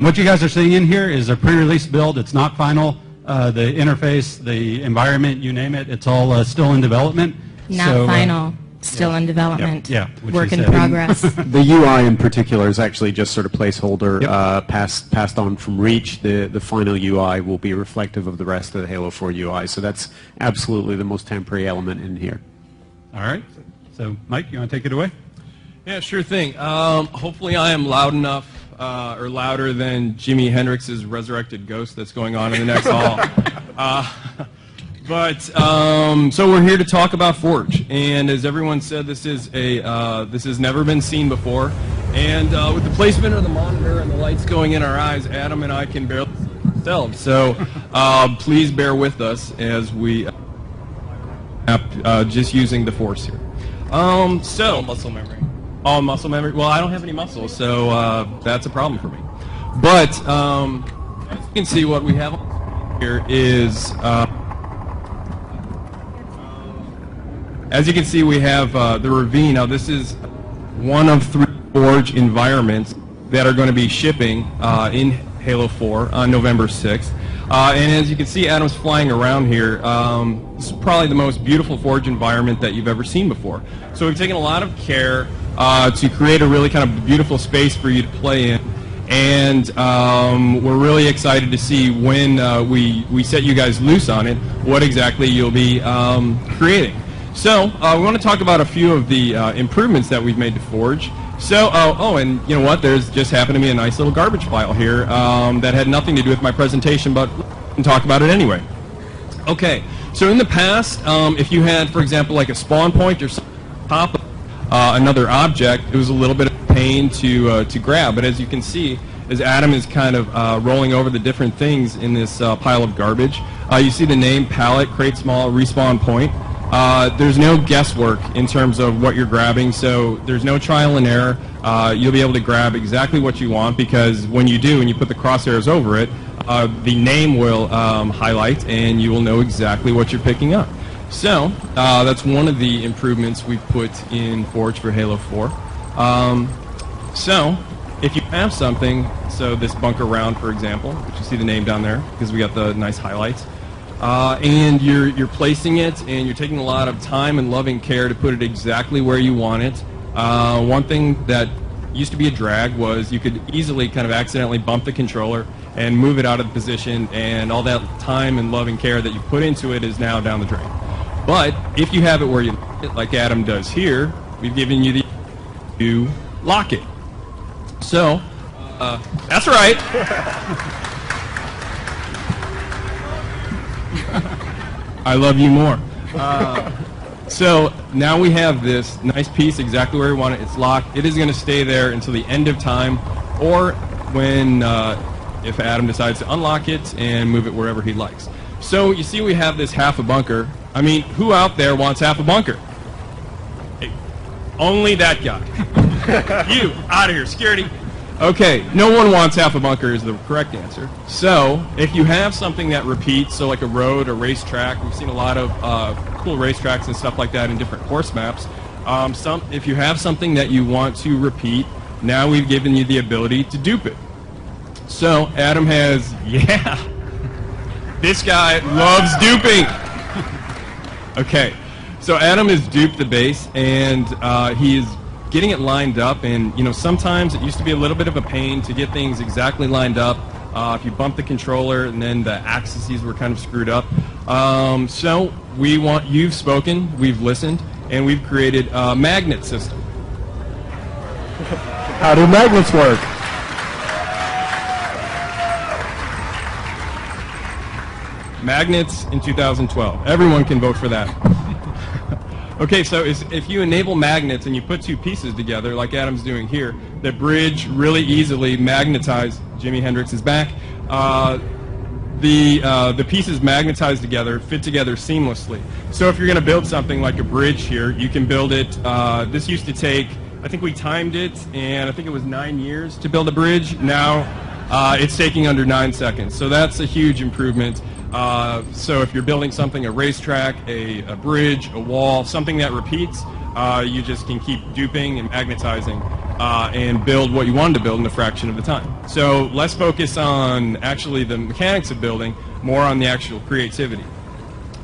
What you guys are seeing in here is a pre-release build. It's not final. The interface, the environment, you name it, it's all still in development. Not final. Still in development. Yeah. Work in progress. The UI in particular is actually just sort of placeholder, passed on from Reach. The final UI will be reflective of the rest of the Halo 4 UI. So that's absolutely the most temporary element in here. All right. So, Mike, you want to take it away? Yeah, sure thing. Hopefully I am loud enough, or louder than Jimi Hendrix's resurrected ghost that's going on in the next hall. So we're here to talk about Forge, and as everyone said, this has never been seen before. And with the placement of the monitor and the lights going in our eyes, Adam and I can barely see ourselves. So please bear with us as we just using the Force here. All muscle memory. All muscle memory. Well, I don't have any muscles, so that's a problem for me. But as you can see, what we have here is. As you can see, we have the Ravine. Now, this is one of 3 Forge environments that are going to be shipping in Halo 4 on November 6th. And as you can see, Adam's flying around here. This is probably the most beautiful Forge environment that you've ever seen before. So we've taken a lot of care to create a really kind of beautiful space for you to play in. And we're really excited to see when we set you guys loose on it, what exactly you'll be creating. So we want to talk about a few of the improvements that we've made to Forge. So, and you know what? There's just happened to be a nice little garbage file here that had nothing to do with my presentation, but we can talk about it anyway. Okay, so in the past, if you had, for example, like a spawn point or something on top of another object, it was a little bit of a pain to grab. But as you can see, as Adam is kind of rolling over the different things in this pile of garbage, you see the name, palette, create small, respawn point. There's no guesswork in terms of what you're grabbing, so there's no trial and error. You'll be able to grab exactly what you want, because when you do and you put the crosshairs over it, the name will highlight and you will know exactly what you're picking up. So that's one of the improvements we've put in Forge for Halo 4. So if you have something, so this bunker round, for example, which you see the name down there because we got the nice highlights, and you're placing it, and you're taking a lot of time and loving care to put it exactly where you want it. One thing that used to be a drag was you could easily kind of accidentally bump the controller and move it out of the position, and all that time and loving care that you put into it is now down the drain. But if you have it where you like it, like Adam does here, we've given you the to lock it. So, that's right. I love you more. So now we have this nice piece exactly where we want it. It's locked. It is going to stay there until the end of time, or when if Adam decides to unlock it and move it wherever he likes. So you see we have this half a bunker. I mean, who out there wants half a bunker? Hey, only that guy. You, out of here, security. Okay, no one wants half a bunker is the correct answer. So, if you have something that repeats, so like a road, a racetrack, we've seen a lot of cool racetracks and stuff like that in different course maps. If you have something that you want to repeat, now we've given you the ability to dupe it. So, Adam has, this guy loves duping. Okay, so Adam has duped the base, and he is getting it lined up, and sometimes it used to be a little bit of a pain to get things exactly lined up. If you bump the controller and then the axes were kind of screwed up. So you've spoken, we've listened, and we've created a magnet system. How do magnets work? Magnets in 2012. Everyone can vote for that. Okay, so if you enable magnets and you put 2 pieces together, like Adam's doing here, the bridge really easily magnetize Jimi Hendrix's back. The pieces magnetize together, fit together seamlessly. So if you're going to build something like a bridge here, you can build it. This used to take, I think we timed it, and I think it was 9 years to build a bridge. Now it's taking under 9 seconds. So that's a huge improvement. So if you're building something, a racetrack, a bridge, a wall, something that repeats, you just can keep duping and magnetizing, and build what you wanted to build in a fraction of the time. So less focus on actually the mechanics of building, more on the actual creativity.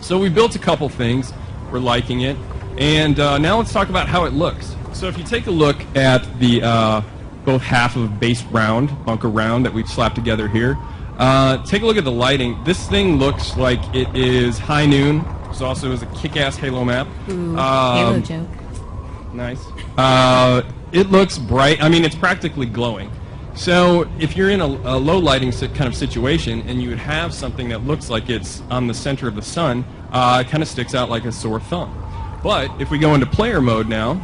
So we built a couple things. We're liking it. And now let's talk about how it looks. So if you take a look at the both half of base round, bunker round that we've slapped together here, take a look at the lighting. This thing looks like it is high noon. This also is a kick-ass Halo map. Ooh, Halo joke. Nice. It looks bright. I mean, it's practically glowing. So if you're in a low lighting kind of situation and you would have something that looks like it's on the center of the sun, it kind of sticks out like a sore thumb. But if we go into player mode now,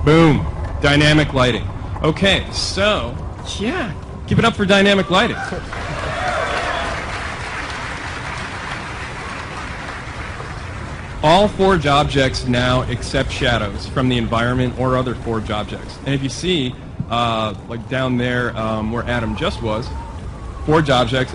boom, dynamic lighting. Okay, so, yeah, give it up for dynamic lighting. All forge objects now accept shadows from the environment or other forge objects. And if you see, like down there where Adam just was, forge objects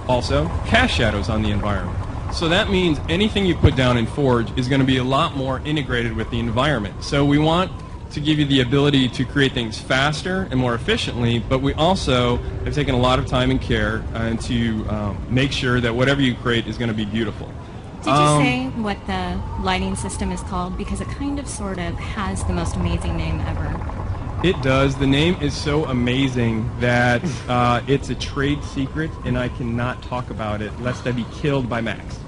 also cast shadows on the environment. So that means anything you put down in forge is going to be a lot more integrated with the environment. So we want to give you the ability to create things faster and more efficiently, but we also have taken a lot of time and care to make sure that whatever you create is going to be beautiful. Did you say what the lighting system is called? Because it kind of sort of has the most amazing name ever. It does. The name is so amazing that it's a trade secret, and I cannot talk about it lest I be killed by Max.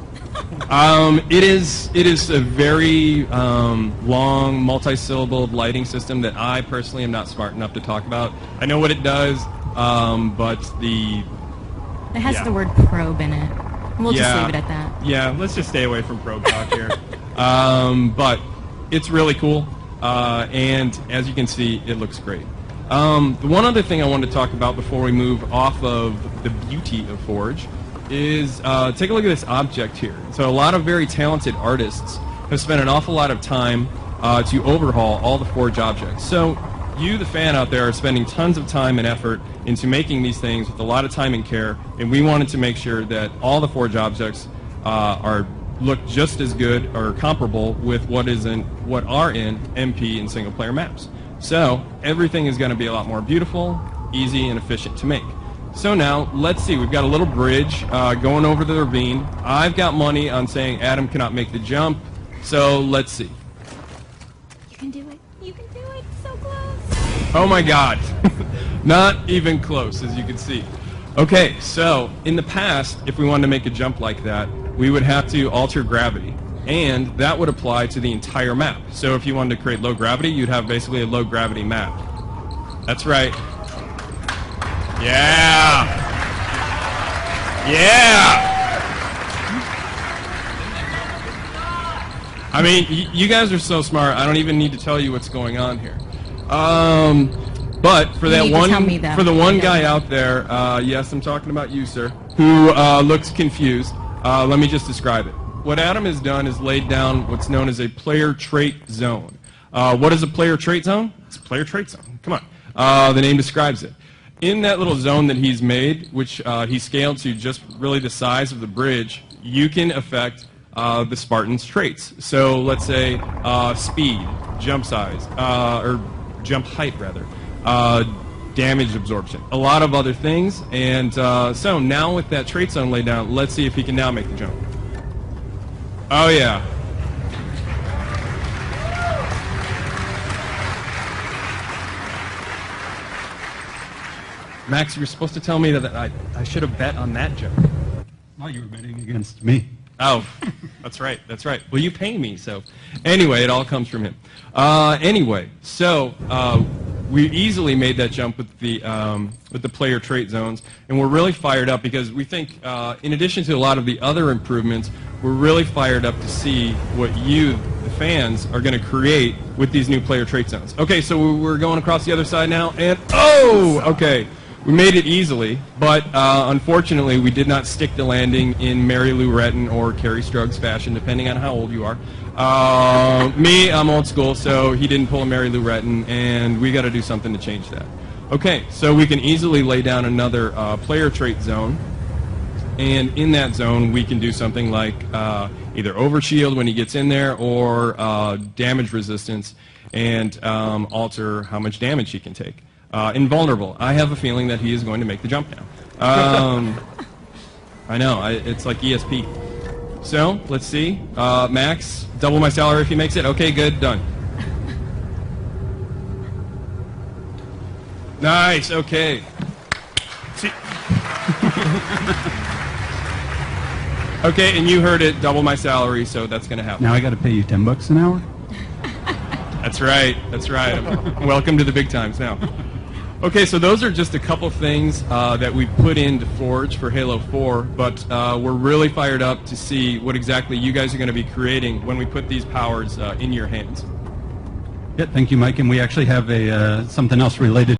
It is a very long, multi-syllable lighting system that I personally am not smart enough to talk about. I know what it does, but It has the word probe in it. We'll just leave it at that. Yeah, let's just stay away from probe talk here. But it's really cool, and as you can see, it looks great. The one other thing I wanted to talk about before we move off of the beauty of Forge is take a look at this object here. So a lot of very talented artists have spent an awful lot of time to overhaul all the Forge objects. So you, the fan out there, are spending tons of time and effort into making these things with a lot of time and care, and we wanted to make sure that all the Forge objects look just as good or comparable with what are in MP and single player maps. So everything is going to be a lot more beautiful, easy, and efficient to make. So now, let's see, we've got a little bridge going over the ravine. I've got money on saying Adam cannot make the jump, so let's see. You can do it. You can do it. So close. Oh my god. Not even close, as you can see. Okay, so in the past, if we wanted to make a jump like that, we would have to alter gravity, and that would apply to the entire map. So if you wanted to create low gravity, you'd have basically a low gravity map. That's right. Yeah! Yeah! I mean, you guys are so smart, I don't even need to tell you what's going on here. But for that one guy out there, yes, I'm talking about you, sir, who looks confused, let me just describe it. What Adam has done is laid down what's known as a player trait zone. What is a player trait zone? It's a player trait zone. Come on. The name describes it. In that little zone that he's made, which he scaled to just really the size of the bridge, you can affect the Spartan's traits. So let's say speed, jump size, or jump height rather, damage absorption, a lot of other things. And so now with that trait zone laid down, let's see if he can now make the jump. Oh yeah. Max, you were supposed to tell me that I should have bet on that jump. Well, you were betting against me. Oh, that's right, that's right. Well, you pay me, so. Anyway, it all comes from him. Anyway, so we easily made that jump with the player trait zones, and we're really fired up because we think, in addition to a lot of the other improvements, we're really fired up to see what you, the fans, are going to create with these new player trait zones. Okay, so we're going across the other side now, and oh, okay. We made it easily, but unfortunately we did not stick the landing in Mary Lou Retton or Carrie Struggs fashion, depending on how old you are. Me, I'm old school, so he didn't pull a Mary Lou Retton, and we got to do something to change that. Okay, so we can easily lay down another player trait zone, and in that zone we can do something like either overshield when he gets in there or damage resistance. and alter how much damage he can take. Invulnerable. I have a feeling that he is going to make the jump now. I know. It's like ESP. So, let's see. Max, double my salary if he makes it. Okay, good. Done. Nice. Okay. Okay, and you heard it. Double my salary, so that's going to happen. Now I got to pay you $10 an hour? That's right. That's right. Welcome to the big times now. Okay, so those are just a couple things that we put into Forge for Halo 4, but we're really fired up to see what exactly you guys are going to be creating when we put these powers in your hands. Yeah, thank you, Mike. And we actually have something else related